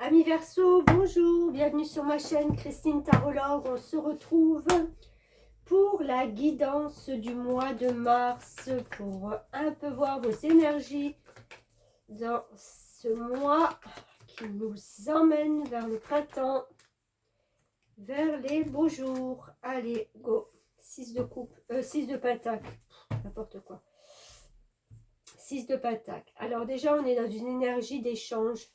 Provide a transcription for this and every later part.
Amis Verseau, bonjour, bienvenue sur ma chaîne Christine Tarologue. On se retrouve pour la guidance du mois de mars pour un peu voir vos énergies dans ce mois qui nous emmène vers le printemps, vers les beaux jours. Allez, go. 6 de coupe, 6 de pentacle, n'importe quoi. 6 de pentacle. Alors déjà, on est dans une énergie d'échange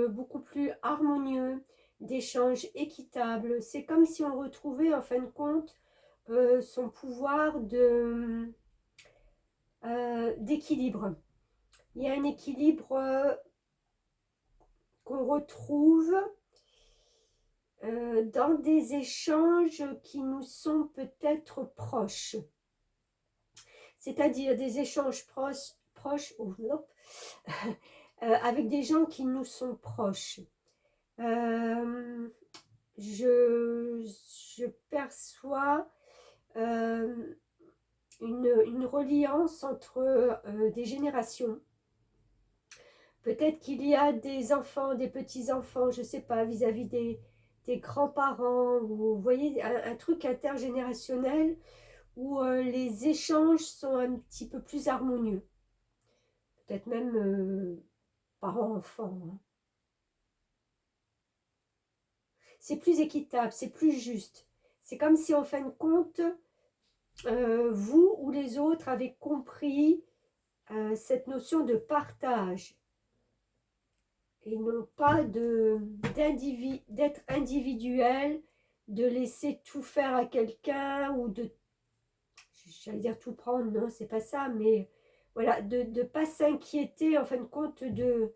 beaucoup plus harmonieux, d'échanges équitables. C'est comme si on retrouvait en fin de compte son pouvoir d'équilibre. Il y a un équilibre qu'on retrouve dans des échanges qui nous sont peut-être proches. C'est-à-dire des échanges proches avec des gens qui nous sont proches. Je perçois une reliance entre des générations. Peut-être qu'il y a des enfants, des petits-enfants, je ne sais pas, vis-à-vis des grands-parents, ou vous voyez, un truc intergénérationnel où les échanges sont un petit peu plus harmonieux. Peut-être même parents-enfants. Hein. C'est plus équitable, c'est plus juste. C'est comme si en fin de compte, vous ou les autres avez compris cette notion de partage et non pas d'être individuel, de laisser tout faire à quelqu'un ou de, j'allais dire tout prendre, non, c'est pas ça, mais voilà, de ne pas s'inquiéter en fin de compte de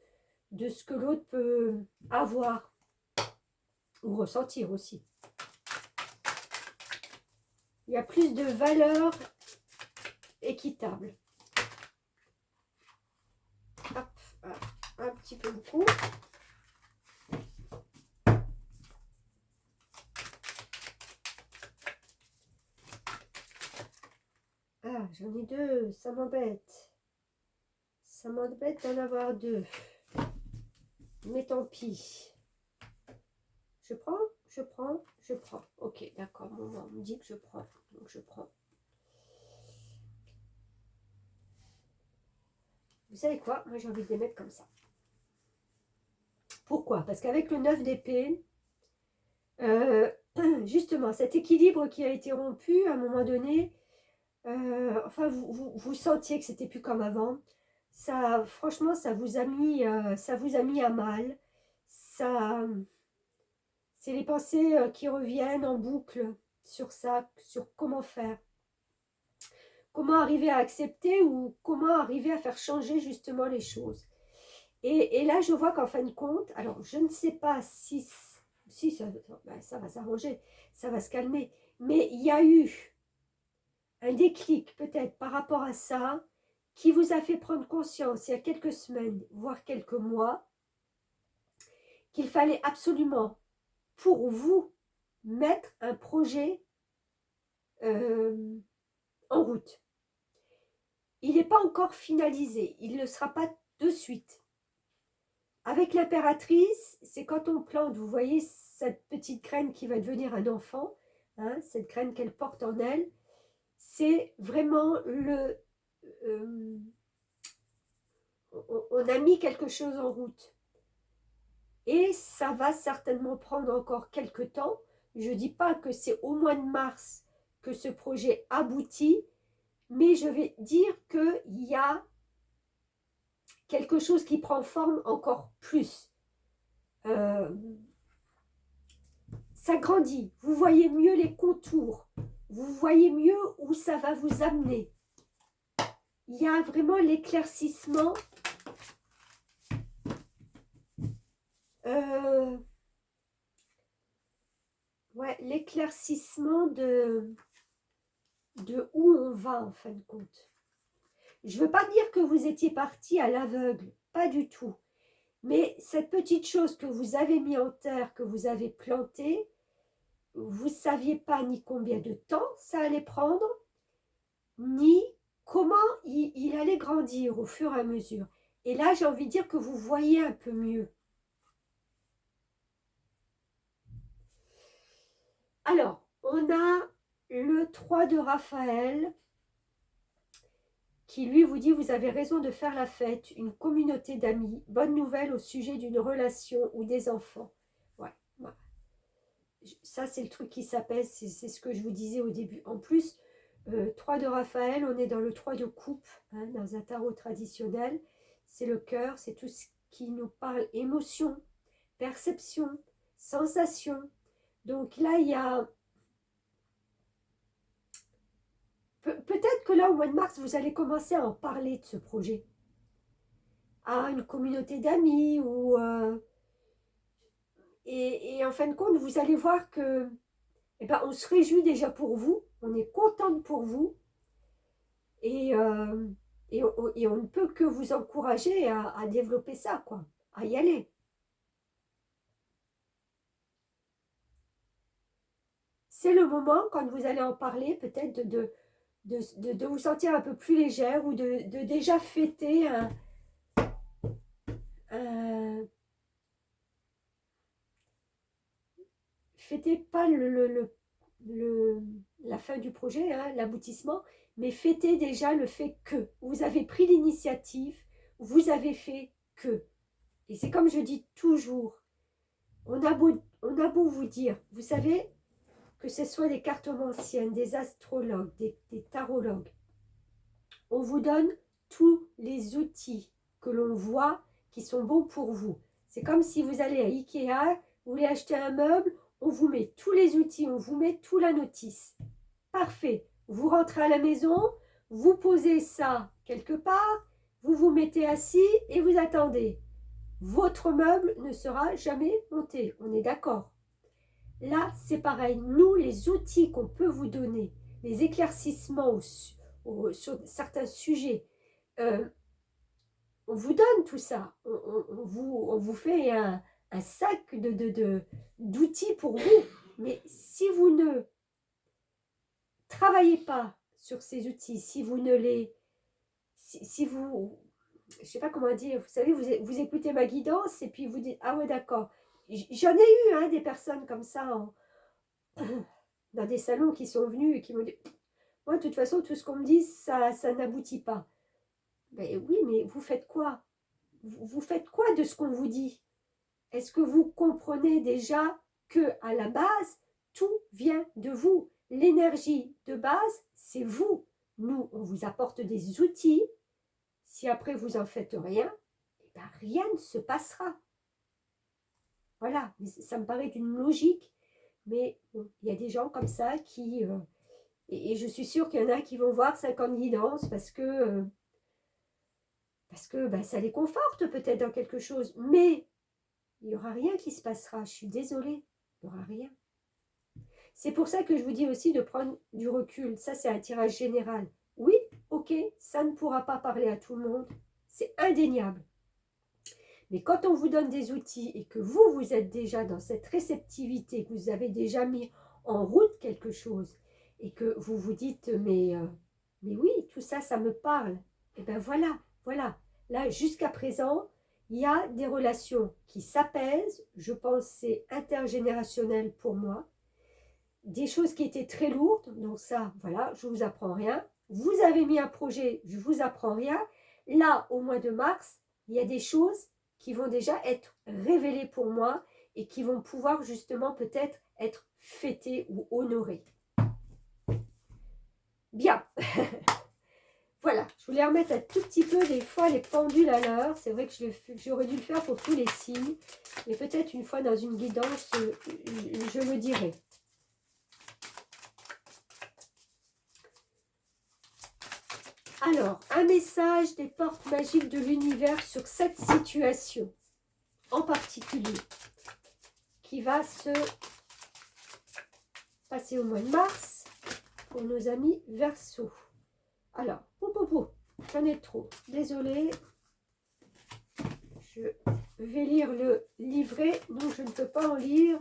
ce que l'autre peut avoir ou ressentir aussi. Il y a plus de valeur équitable. Hop, un petit peu beaucoup. Ah, j'en ai deux, ça m'embête. Ça m'embête d'en avoir deux. Mais tant pis. Je prends, je prends, je prends. Ok, d'accord, on me dit que je prends, donc je prends. Vous savez quoi? Moi, j'ai envie de les mettre comme ça. Pourquoi? Parce qu'avec le 9 d'épée, justement, cet équilibre qui a été rompu à un moment donné, enfin, vous sentiez que c'était plus comme avant. Ça, franchement, ça vous a mis à mal. Ça, c'est les pensées qui reviennent en boucle sur ça, sur comment faire. Comment arriver à accepter ou comment arriver à faire changer justement les choses. Et là, je vois qu'en fin de compte, alors je ne sais pas si ça va s'arranger, ça va se calmer, mais il y a eu un déclic peut-être par rapport à ça qui vous a fait prendre conscience il y a quelques semaines, voire quelques mois, qu'il fallait absolument pour vous mettre un projet en route. Il n'est pas encore finalisé, il ne le sera pas de suite. Avec l'impératrice, c'est quand on plante, vous voyez cette petite graine qui va devenir un enfant, hein, cette graine qu'elle porte en elle, c'est vraiment on a mis quelque chose en route. Et ça va certainement prendre encore quelques temps. Je ne dis pas que c'est au mois de mars que ce projet aboutit, mais je vais dire qu'il y a quelque chose qui prend forme encore plus. Ça grandit, vous voyez mieux les contours, vous voyez mieux où ça va vous amener. Il y a vraiment l'éclaircissement l'éclaircissement de où on va en fin de compte. Je ne veux pas dire que vous étiez parti à l'aveugle, pas du tout. Mais cette petite chose que vous avez mis en terre, que vous avez plantée, vous ne saviez pas ni combien de temps ça allait prendre, ni comment il allait grandir au fur et à mesure. Et là, j'ai envie de dire que vous voyez un peu mieux. Alors, on a le 3 de Raphaël qui lui vous dit: vous avez raison de faire la fête, une communauté d'amis, bonne nouvelle au sujet d'une relation ou des enfants. Ouais, ouais. Ça c'est le truc qui s'apaise, c'est ce que je vous disais au début. En plus, 3 de Raphaël, on est dans le 3 de coupe, hein, dans un tarot traditionnel. C'est le cœur, c'est tout ce qui nous parle émotion, perception, sensation. Donc là, il y a... Peut-être que là, au mois de mars, vous allez commencer à en parler de ce projet. À une communauté d'amis ou... et en fin de compte, vous allez voir que... Eh ben, on se réjouit déjà pour vous, on est contente pour vous. Et, et on ne peut que vous encourager à développer ça, quoi, à y aller. C'est le moment, quand vous allez en parler, peut-être de vous sentir un peu plus légère ou de déjà fêter un fêtez pas la fin du projet, hein, l'aboutissement, mais fêtez déjà le fait que vous avez pris l'initiative, vous avez fait que. Et c'est comme je dis toujours, on a beau vous dire, vous savez, que ce soit des cartomanciennes, des astrologues, des tarologues, on vous donne tous les outils que l'on voit qui sont bons pour vous. C'est comme si vous allez à Ikea, vous voulez acheter un meuble, on vous met tous les outils, on vous met toute la notice. Parfait. Vous rentrez à la maison, vous posez ça quelque part, vous vous mettez assis et vous attendez. Votre meuble ne sera jamais monté, on est d'accord. Là, c'est pareil. Nous, les outils qu'on peut vous donner, les éclaircissements sur certains sujets, on vous donne tout ça. On vous fait un sac d'outils pour vous. Mais si vous ne travaillez pas sur ces outils, si vous ne les... Si vous... Je ne sais pas comment dire. Vous savez, vous écoutez ma guidance et puis vous dites: ah ouais, d'accord. J'en ai eu, hein, des personnes comme ça dans des salons qui sont venus et qui m'ont dit: moi, de toute façon, tout ce qu'on me dit, ça n'aboutit pas. Ben oui, mais vous faites quoi? Vous faites quoi de ce qu'on vous dit? Est-ce que vous comprenez déjà que à la base, tout vient de vous? L'énergie de base, c'est vous. Nous, on vous apporte des outils. Si après, vous n'en faites rien, eh ben, rien ne se passera. Voilà, ça me paraît d'une logique. Mais bon, il y a des gens comme ça qui... et je suis sûre qu'il y en a qui vont voir 50 guidances parce que ben, ça les conforte peut-être dans quelque chose. Mais il n'y aura rien qui se passera. Je suis désolée, il n'y aura rien. C'est pour ça que je vous dis aussi de prendre du recul. Ça, c'est un tirage général. Oui, ok, ça ne pourra pas parler à tout le monde. C'est indéniable. Mais quand on vous donne des outils et que vous êtes déjà dans cette réceptivité, que vous avez déjà mis en route quelque chose et que vous vous dites: mais oui, tout ça, ça me parle. Et bien voilà, voilà. Là, jusqu'à présent, il y a des relations qui s'apaisent. Je pense que c'est intergénérationnel pour moi. Des choses qui étaient très lourdes, donc ça, voilà, je ne vous apprends rien. Vous avez mis un projet, je ne vous apprends rien. Là, au mois de mars, il y a des choses qui vont déjà être révélées pour moi et qui vont pouvoir justement peut-être être fêtées ou honorées. Bien. Voilà, je voulais remettre un tout petit peu des fois les pendules à l'heure. C'est vrai que j'aurais dû le faire pour tous les signes. Mais peut-être une fois dans une guidance, je le dirai. Alors, un message des portes magiques de l'univers sur cette situation en particulier qui va se passer au mois de mars pour nos amis Verseau. Alors, j'en ai trop. Désolée. Je vais lire le livret, donc je ne peux pas en lire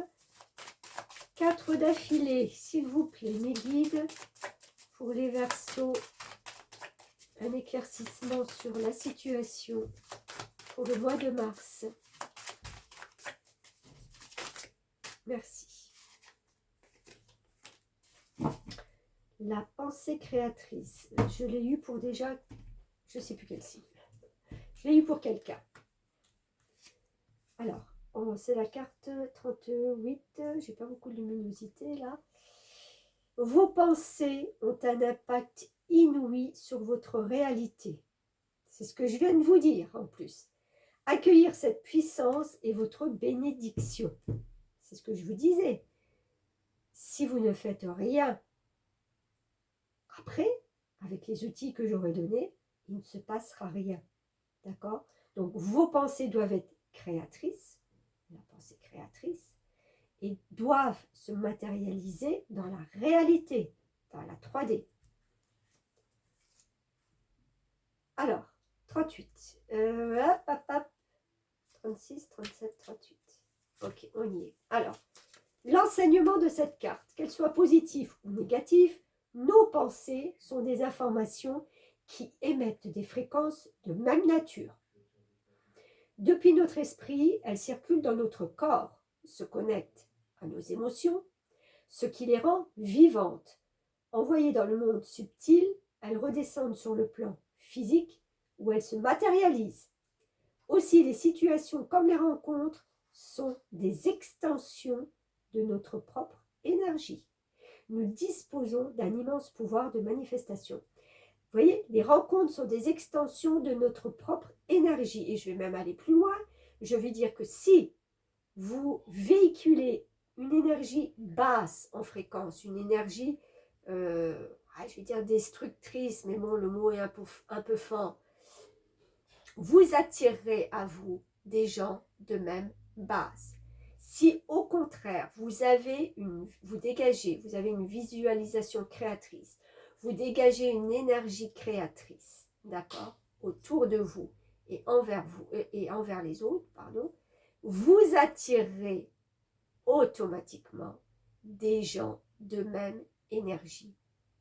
4 d'affilée. S'il vous plaît, mes guides, pour les Verseaux, un éclaircissement sur la situation pour le mois de mars. Merci. la pensée créatrice. Je l'ai eu pour déjà, je ne sais plus quel signe. Je l'ai eu pour quelqu'un. Alors, c'est la carte 38. J'ai pas beaucoup de luminosité là. Vos pensées ont un impact inouï sur votre réalité. C'est ce que je viens de vous dire en plus. Accueillir cette puissance est votre bénédiction. C'est ce que je vous disais. Si vous ne faites rien, après, avec les outils que j'aurais donnés, il ne se passera rien. D'accord? Donc, vos pensées doivent être créatrices, la pensée créatrice, et doivent se matérialiser dans la réalité, dans la 3D. Alors, 38. Hop, hop, hop. 36, 37, 38. Ok, on y est. Alors, l'enseignement de cette carte, qu'elle soit positive ou négative, nos pensées sont des informations qui émettent des fréquences de même nature. Depuis notre esprit, elles circulent dans notre corps, se connectent à nos émotions, ce qui les rend vivantes. Envoyées dans le monde subtil, elles redescendent sur le plan physique où elles se matérialisent. Aussi, les situations comme les rencontres sont des extensions de notre propre énergie. Nous disposons d'un immense pouvoir de manifestation. Vous voyez, les rencontres sont des extensions de notre propre énergie. Et je vais même aller plus loin. Je vais dire que si vous véhiculez une énergie basse en fréquence, une énergie, je vais dire destructrice, mais bon, le mot est un peu fort, vous attirerez à vous des gens de même base. Si au contraire, vous dégagez, vous avez une visualisation créatrice, vous dégagez une énergie créatrice, d'accord, autour de vous et envers les autres, pardon, vous attirerez automatiquement des gens de même énergie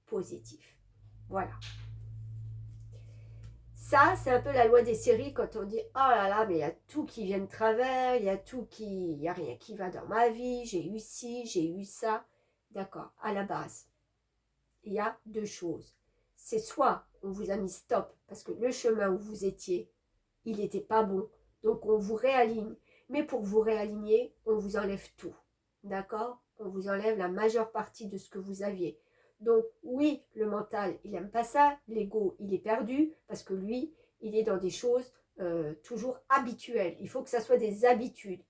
positive. Voilà. Ça, c'est un peu la loi des séries quand on dit « Oh là là, mais il y a tout qui vient de travers, il y a rien qui va dans ma vie, j'ai eu ci, j'ai eu ça. » D'accord, à la base, il y a deux choses. C'est soit on vous a mis stop parce que le chemin où vous étiez, il n'était pas bon, donc on vous réaligne. Mais pour vous réaligner, on vous enlève tout. D'accord? On vous enlève la majeure partie de ce que vous aviez. Donc oui, le mental, il n'aime pas ça. L'ego, il est perdu parce que lui, il est dans des choses toujours habituelles. Il faut que ça soit des habitudes.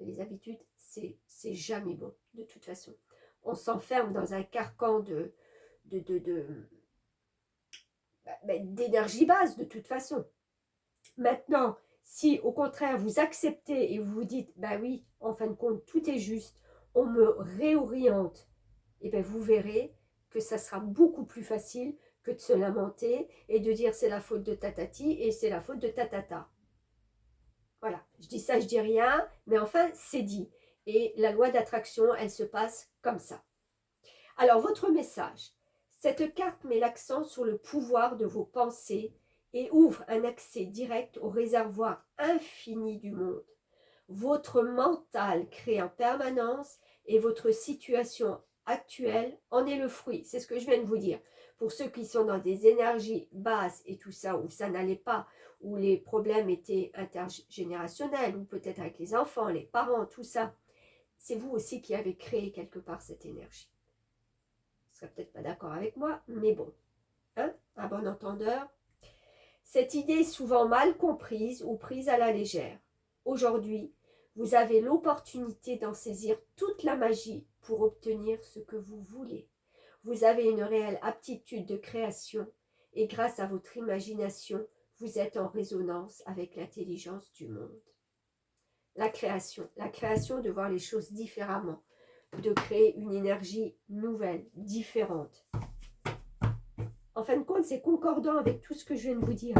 Les habitudes, c'est jamais bon, de toute façon. On s'enferme dans un carcan d'énergie basse, de toute façon. Maintenant, si au contraire vous acceptez et vous vous dites, bah oui, en fin de compte, tout est juste, on me réoriente, et bien vous verrez que ça sera beaucoup plus facile que de se lamenter et de dire c'est la faute de tatati et c'est la faute de tatata. Voilà, je dis ça, je dis rien, mais enfin, c'est dit. Et la loi d'attraction, elle se passe comme ça. Alors, votre message. Cette carte met l'accent sur le pouvoir de vos pensées et ouvre un accès direct au réservoir infini du monde. Votre mental crée en permanence et votre situation actuelle en est le fruit. C'est ce que je viens de vous dire. Pour ceux qui sont dans des énergies basses et tout ça, où ça n'allait pas, où les problèmes étaient intergénérationnels, ou peut-être avec les enfants, les parents, tout ça, c'est vous aussi qui avez créé quelque part cette énergie. Vous ne serez peut-être pas d'accord avec moi, mais bon, hein, à bon entendeur. Cette idée est souvent mal comprise ou prise à la légère. Aujourd'hui, vous avez l'opportunité d'en saisir toute la magie pour obtenir ce que vous voulez. Vous avez une réelle aptitude de création et grâce à votre imagination, vous êtes en résonance avec l'intelligence du monde. La création de voir les choses différemment, de créer une énergie nouvelle, différente. En fin de compte, c'est concordant avec tout ce que je viens de vous dire.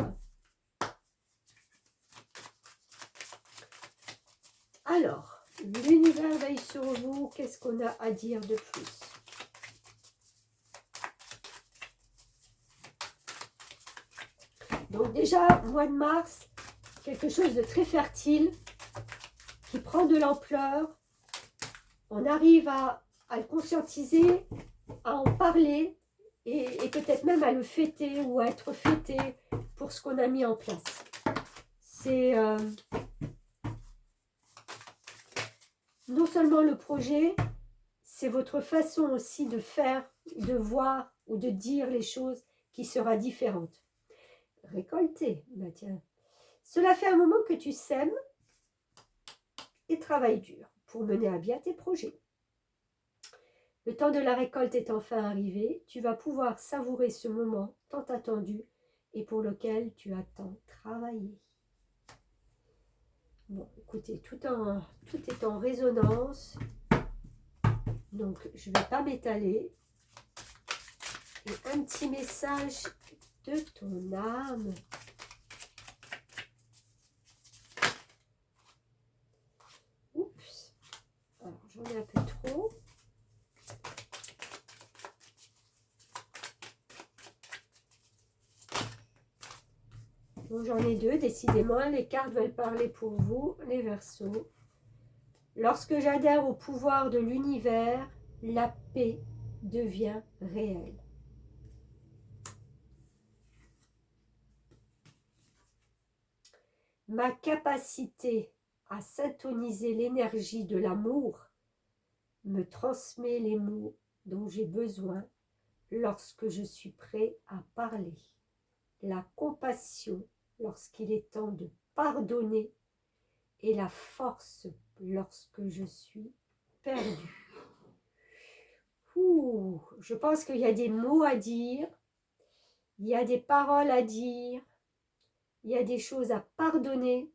Alors, l'univers veille sur vous. Qu'est-ce qu'on a à dire de plus? Donc déjà, mois de mars, quelque chose de très fertile qui prend de l'ampleur. On arrive à le conscientiser, à en parler et peut-être même à le fêter ou à être fêté pour ce qu'on a mis en place. C'est non seulement le projet, c'est votre façon aussi de faire, de voir ou de dire les choses qui sera différente. Récolter, bah tiens. Cela fait un moment que tu sèmes et travailles dur pour mener à bien tes projets. Le temps de la récolte est enfin arrivé, tu vas pouvoir savourer ce moment tant attendu et pour lequel tu as tant travaillé. Bon, écoutez, tout est en résonance, donc je ne vais pas m'étaler. Et un petit message de ton âme. Oups, alors j'en ai un peu trop. Bon, j'en ai deux, décidément, les cartes veulent parler pour vous, les Verseaux. Lorsque j'adhère au pouvoir de l'univers, la paix devient réelle. Ma capacité à syntoniser l'énergie de l'amour me transmet les mots dont j'ai besoin lorsque je suis prêt à parler. La compassion lorsqu'il est temps de pardonner et la force lorsque je suis perdue. Je pense qu'il y a des mots à dire, il y a des paroles à dire, il y a des choses à pardonner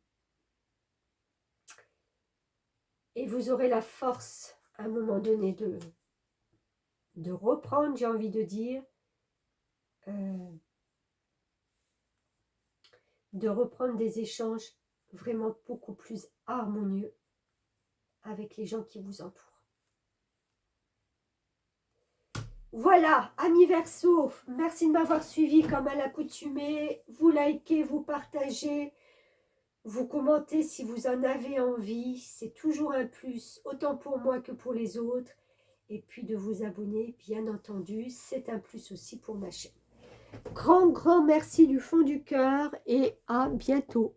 et vous aurez la force à un moment donné de reprendre, j'ai envie de dire, de reprendre des échanges vraiment beaucoup plus harmonieux avec les gens qui vous entourent. Voilà, amis Verseaux, merci de m'avoir suivi comme à l'accoutumée. Vous likez, vous partagez, vous commentez si vous en avez envie. C'est toujours un plus, autant pour moi que pour les autres. Et puis de vous abonner, bien entendu, c'est un plus aussi pour ma chaîne. Grand merci du fond du cœur et à bientôt.